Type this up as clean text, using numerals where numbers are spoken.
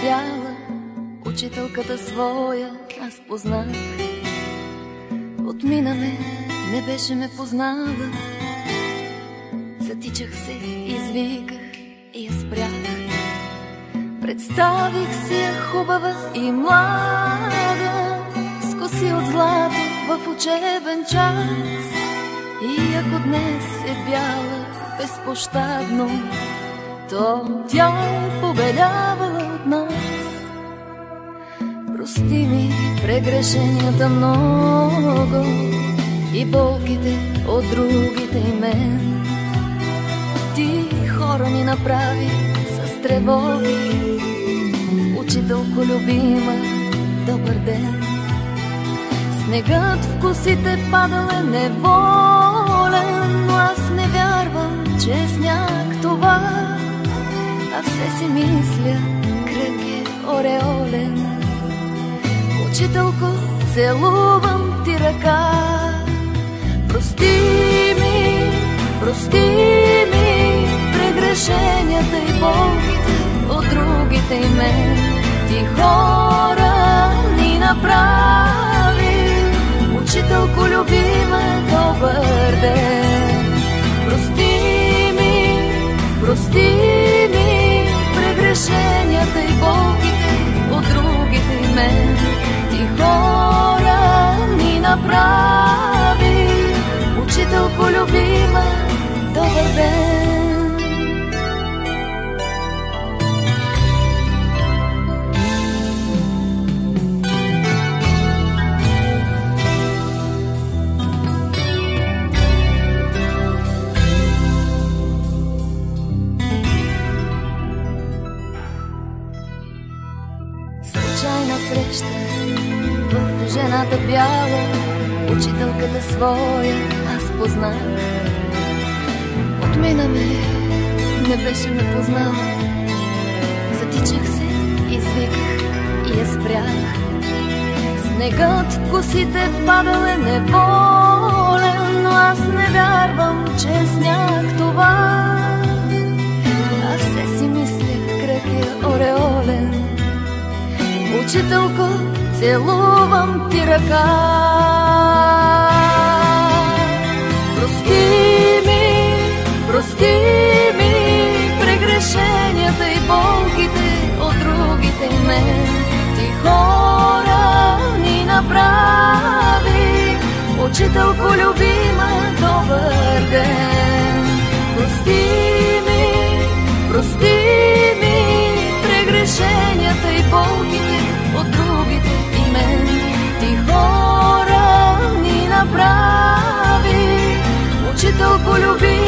бяла, учителката своя аз познах. Отмина ме, не беше ме познала. Затичах се, извиках и я спрях. Представих си я хубава и млада, с коси от злато в учебен час. И ако днес е бяла безпощадно, то тя е побелявала от нас. Прости ми прегрешенията много и болките от другите и мен. Ти хора ни направи с тревоги, учителко любима, добър ден. Снегът в косите падал е неволен, но аз не вярвам, че е сняг това, а все си мисля, кръг е ореолен. Учителко, целувам ти ръка. Прости ми прегрешенията и болките от другите и мен. Ти хора ни направи, учителко любима, добър ден. Прости ми прегрешенията и болките от другите и мен. Ти хора ни направи, учителко любима, добър ден. Случайна среща в жената бяла, учителката своя аз познах. Отмина ме, не беше ме познала. Затичах се, извиках и я спрях. Снегът в косите падал е неволен, но аз не вярвам, че е сняг това, а все си мисля, кръг е ореолен. Учителко, целувам ти ръка. Прости ми прегрешенията и болките от другите и мен. Ти хора ни направи, учителко любима, добър ден. Прости ми прегрешенията и болките от другите и мен. Ти хора ни направи, учителко любима,